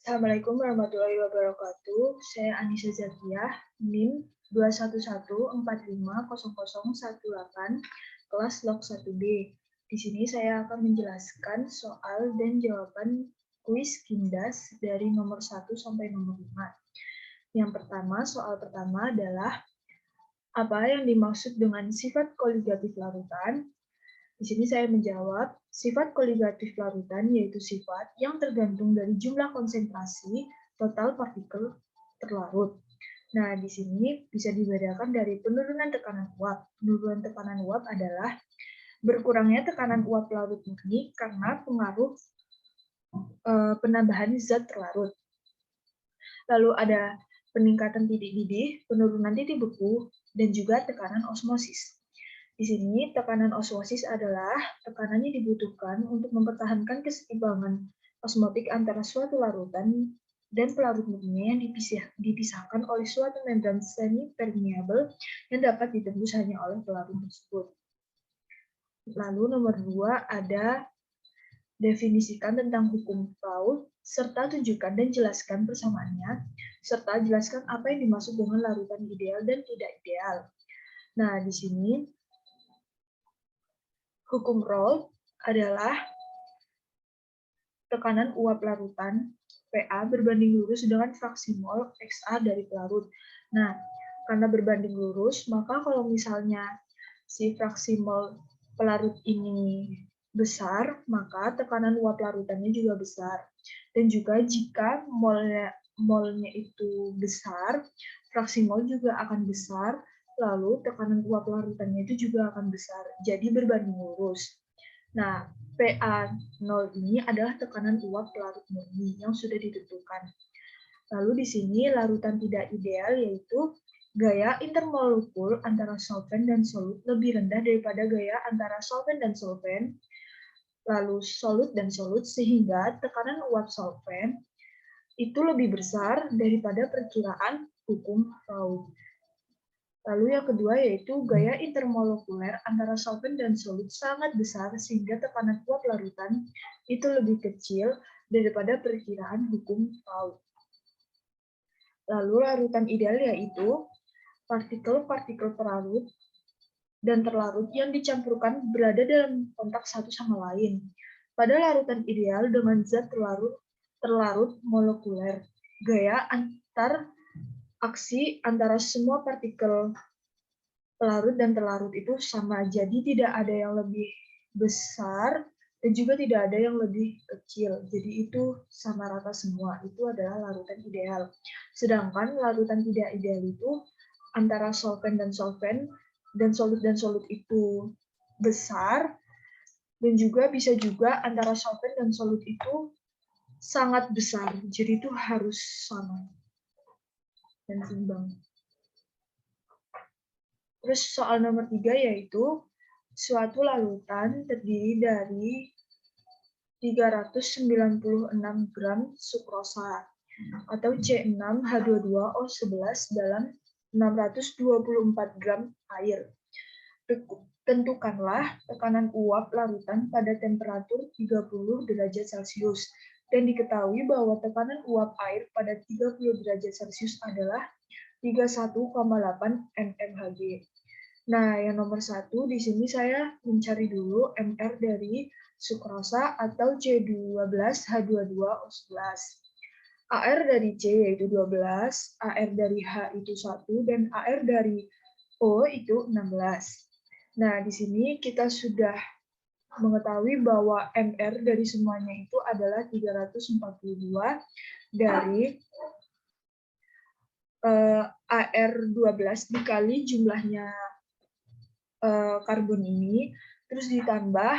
Assalamualaikum warahmatullahi wabarakatuh. Saya Anissa Zakiah, NIM 211450018, kelas Log 1B. Di sini saya akan menjelaskan soal dan jawaban kuis Kindas dari nomor 1 sampai nomor 5. Yang pertama, soal pertama adalah apa yang dimaksud dengan sifat koligatif larutan? Di sini saya menjawab, sifat koligatif larutan yaitu sifat yang tergantung dari jumlah konsentrasi total partikel terlarut. Nah, di sini bisa dibedakan dari penurunan tekanan uap. Penurunan tekanan uap adalah berkurangnya tekanan uap larut murni karena pengaruh penambahan zat terlarut. Lalu ada peningkatan titik didih, penurunan titik beku, dan juga tekanan osmosis. Di sini, tekanan osmosis adalah tekanan yang dibutuhkan untuk mempertahankan keseimbangan osmotik antara suatu larutan dan pelarut murninya yang dipisahkan oleh suatu membran semi-permeable yang dapat ditembus hanya oleh pelarut tersebut. Lalu nomor 2 ada definisikan tentang hukum Raoult, serta tunjukkan dan jelaskan persamaannya, serta jelaskan apa yang dimaksud dengan larutan ideal dan tidak ideal. Nah, di sini hukum Raoult adalah tekanan uap larutan PA berbanding lurus dengan fraksi mol XA dari pelarut. Nah, karena berbanding lurus, maka kalau misalnya si fraksi mol pelarut ini besar, maka tekanan uap larutannya juga besar. Dan juga jika molnya itu besar, fraksi mol juga akan besar, lalu tekanan uap larutannya itu juga akan besar. Jadi berbanding lurus. Nah, PA0 ini adalah tekanan uap pelarut murni yang sudah ditentukan. Lalu di sini larutan tidak ideal yaitu gaya intermolekul antara solvent dan solut lebih rendah daripada gaya antara solvent dan solvent, lalu solut dan solut, sehingga tekanan uap solvent itu lebih besar daripada perkiraan hukum Raoult. Lalu yang kedua yaitu gaya intermolekuler antara solvent dan solut sangat besar sehingga tekanan uap larutan itu lebih kecil daripada perkiraan hukum Raoult. Lalu larutan ideal yaitu partikel-partikel pelarut dan terlarut yang dicampurkan berada dalam kontak satu sama lain. Pada larutan ideal dengan zat terlarut molekuler, gaya antar aksi antara semua partikel pelarut dan terlarut itu sama, jadi tidak ada yang lebih besar dan juga tidak ada yang lebih kecil. Jadi itu sama rata semua. Itu adalah larutan ideal. Sedangkan larutan tidak ideal itu antara solvent dan solut itu besar, dan juga bisa juga antara solvent dan solut itu sangat besar. Jadi itu harus sama dan seimbang. Terus soal nomor 3 yaitu suatu larutan terdiri dari 396 gram sukrosa atau C6H22O11 dalam 624 gram air. Tentukanlah tekanan uap larutan pada temperatur 30 derajat Celcius dan diketahui bahwa tekanan uap air pada 30 derajat Celcius adalah 31,8 mmHg. Nah, yang nomor 1 di sini saya mencari dulu MR dari sukrosa atau C12H22O11. AR dari C yaitu 12, AR dari H itu 1, dan AR dari O itu 16. Nah, di sini kita sudah mengetahui bahwa MR dari semuanya itu adalah 342 dari AR12 dikali jumlahnya karbon ini, terus ditambah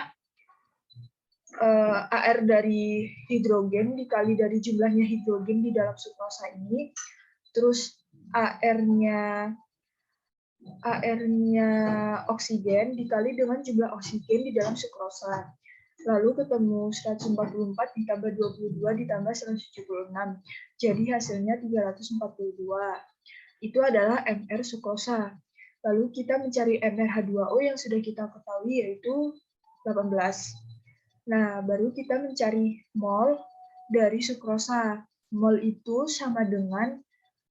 AR dari hidrogen dikali dari jumlahnya hidrogen di dalam sukrosa ini, terus AR-nya oksigen dikali dengan jumlah oksigen di dalam sukrosa. Lalu ketemu 144 ditambah 22 ditambah 176. Jadi hasilnya 342. Itu adalah MR sukrosa. Lalu kita mencari MrH2O yang sudah kita ketahui yaitu 18. Nah, baru kita mencari mol dari sukrosa. Mol itu sama dengan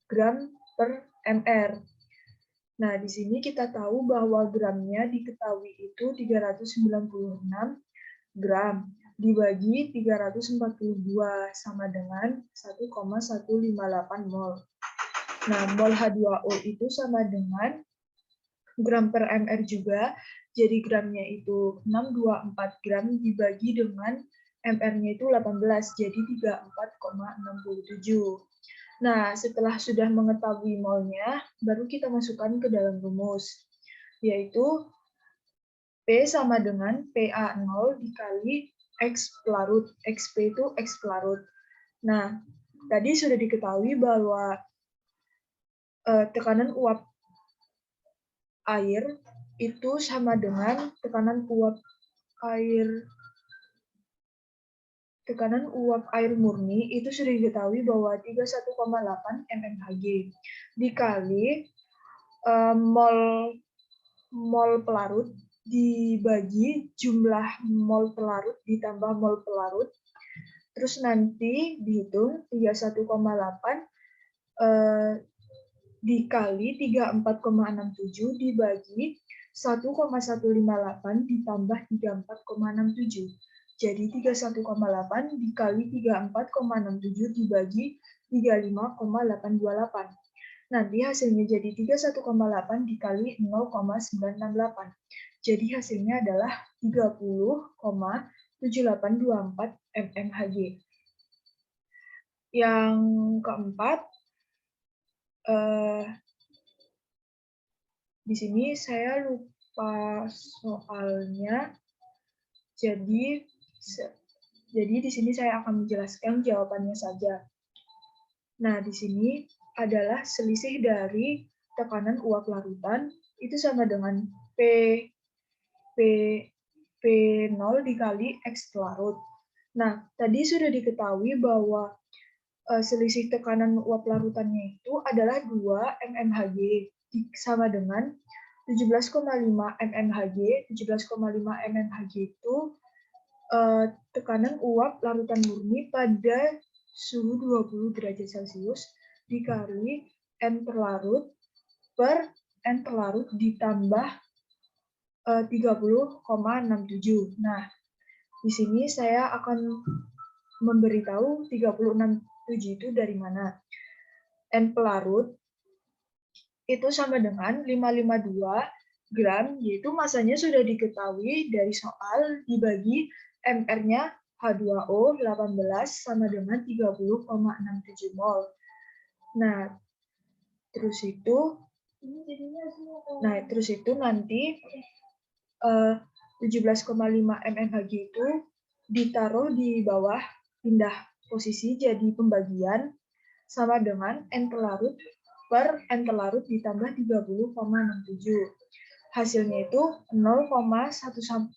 gram per mr. Nah, di sini kita tahu bahwa gramnya diketahui itu 396 gram dibagi 342 sama dengan 1,158 mol. Nah, mol H2O itu sama dengan gram per mr juga, jadi gramnya itu 624 gram dibagi dengan mr-nya itu 18, jadi 34,67. Nah, setelah sudah mengetahui molnya, baru kita masukkan ke dalam rumus, yaitu P sama dengan PA0 dikali X pelarut. XP itu X pelarut. Nah, tadi sudah diketahui bahwa tekanan uap air itu sama dengan tekanan uap air murni itu sudah diketahui bahwa 31,8 mmHg dikali mol pelarut dibagi jumlah mol pelarut ditambah mol pelarut, terus nanti dihitung 31,8 dikali 34,67 dibagi 1,158 ditambah 34,67. Jadi 31,8 dikali 34,67 dibagi 35,828. Nanti hasilnya jadi 31,8 dikali 0,968. Jadi hasilnya adalah 30,7824 mmHg. Yang keempat, di sini saya lupa soalnya. Jadi di sini saya akan menjelaskan jawabannya saja. Nah, di sini adalah selisih dari tekanan uap larutan itu sama dengan P0 dikali X larut. Nah, tadi sudah diketahui bahwa selisih tekanan uap larutannya itu adalah 2 mmHg sama dengan 17,5 mmHg. 17,5 mmHg itu tekanan uap larutan murni pada suhu 20 derajat Celcius dikali N per larut per N per larut ditambah 30,67. Nah, di sini saya akan memberitahu 30,67 itu dari mana. N pelarut itu sama dengan 552 gram, yaitu masanya sudah diketahui dari soal dibagi mr-nya H2O 18 sama dengan 30,67 mol. Nah, terus itu nanti 17,5 mmHg itu ditaruh di bawah, pindah posisi jadi pembagian sama dengan N pelarut per N pelarut ditambah 30,67. Hasilnya itu 0,114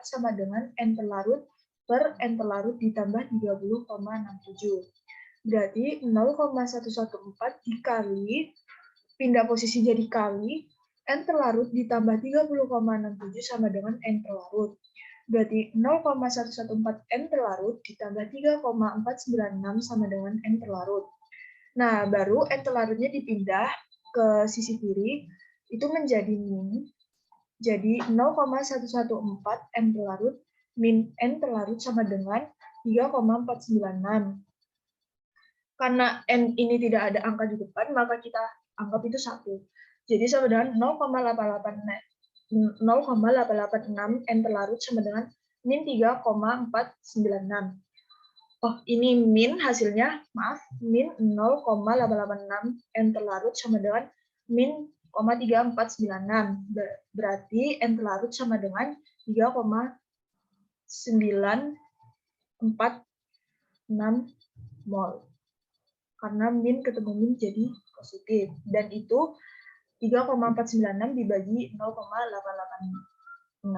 sama dengan N pelarut per N pelarut ditambah 30,67. Berarti 0,114 dikali, pindah posisi jadi kali, N pelarut ditambah 30,67 sama dengan N pelarut. Berarti 0,114 N pelarut ditambah 3,496 sama dengan N pelarut. Nah, baru N pelarutnya dipindah ke sisi kiri, itu menjadi min. Jadi 0,114 N pelarut min N pelarut sama dengan 3,496. Karena N ini tidak ada angka di depan, maka kita anggap itu 1. Jadi sama dengan 0,886 N pelarut sama dengan min 3,496. Oh, ini min hasilnya, maaf, min 0,886 N pelarut sama dengan min 0,3496. Berarti N pelarut sama dengan 3,946 mol. Karena min ketemu min jadi positif. Dan itu 3,496 dibagi 0,886.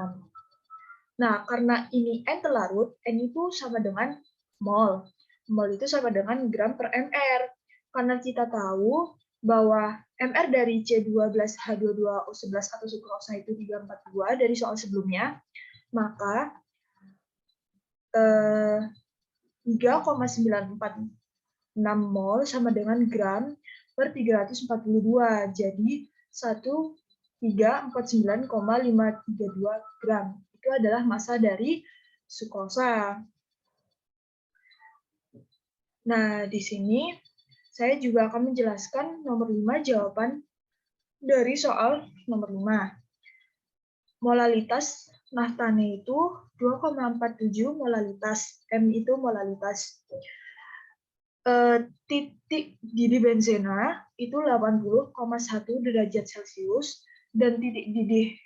Nah, karena ini N pelarut, N itu sama dengan mol. Mol itu sama dengan gram per mr. Karena kita tahu bahwa mr dari C12H22O11 atau sukrosa itu 342 dari soal sebelumnya, maka 3,94 mol sama dengan gram per 342. Jadi 1349,532 gram. Itu adalah massa dari sukrosa. Nah, di sini saya juga akan menjelaskan nomor 5 jawaban dari soal nomor 5. Molalitas naftane itu 2,47 molalitas. M itu molalitas. Titik didih benzena itu 80,1 derajat Celcius dan titik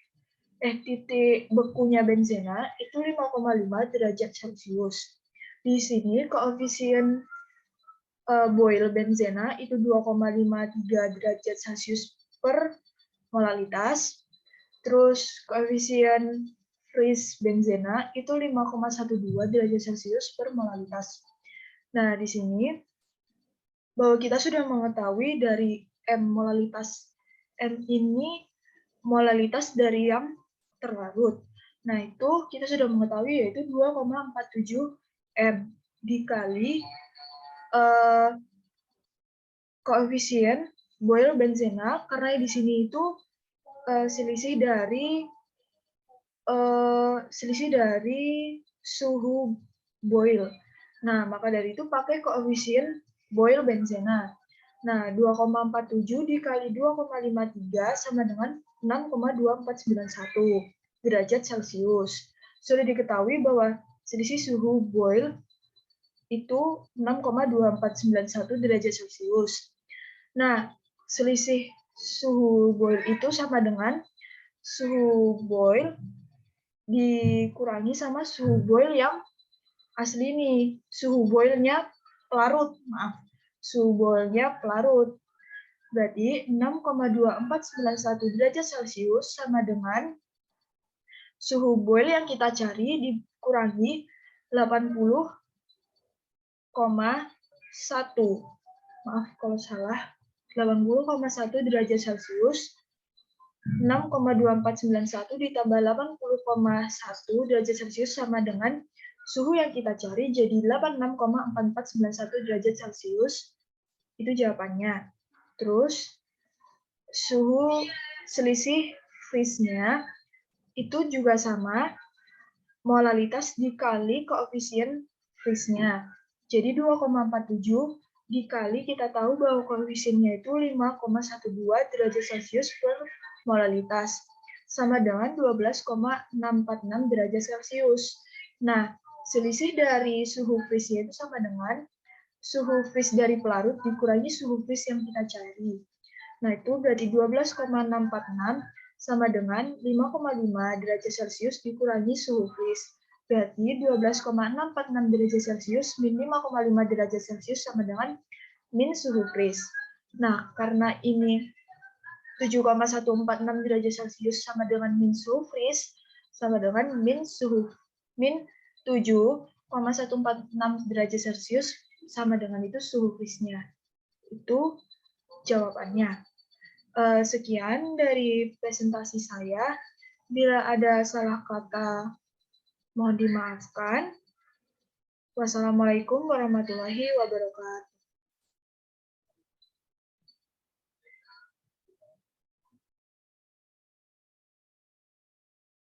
bekunya benzena itu 5,5 derajat Celcius. Di sini koefisien boil benzena itu 2,53 derajat Celcius per molalitas. Terus koefisien freeze benzena itu 5,12 derajat Celcius per molalitas. Nah, di sini bahwa kita sudah mengetahui dari M molalitas. M ini molalitas dari yang terlarut. Nah, itu kita sudah mengetahui yaitu 2,47 M dikali koefisien boil benzena, karena di sini itu selisih dari suhu boil. Nah, maka dari itu pakai koefisien boil benzena. Nah, 2,47 dikali 2,53 sama dengan 6,2491 derajat Celcius. Sudah diketahui bahwa selisih suhu boil itu 6,2491 derajat Celcius. Nah, selisih suhu boil itu sama dengan suhu boil dikurangi sama suhu boil yang asli nih. Suhu boilnya pelarut, maaf. Suhu boilnya pelarut. Berarti 6,2491 derajat Celcius sama dengan suhu boil yang kita cari dikurangi 80,1. Maaf kalau salah. 80,1 derajat Celcius, 6,2491 ditambah 80,1 derajat Celcius sama dengan suhu yang kita cari jadi 86,4491 derajat Celcius. Itu jawabannya. Terus suhu selisih freeze-nya itu juga sama, molalitas dikali koefisien freeze-nya. Jadi 2,47 dikali kita tahu bahwa koefisiennya itu 5,12 derajat Celcius per molalitas sama dengan 12,646 derajat Celcius. Nah, selisih dari suhu freeze itu sama dengan suhu freeze dari pelarut dikurangi suhu freeze yang kita cari. Nah, itu berarti 12,646 sama dengan 5,5 derajat Celcius dikurangi suhu freeze. Berarti 12,646 derajat Celcius min 5,5 derajat Celcius sama dengan min suhu freeze. Nah, karena ini 7,146 derajat Celcius sama dengan min suhu freeze, sama dengan min 7,146 derajat Celcius sama dengan itu suhu freeze-nya. Itu jawabannya. Sekian dari presentasi saya. Bila ada salah kata, mohon dimaafkan. Wassalamualaikum warahmatullahi wabarakatuh.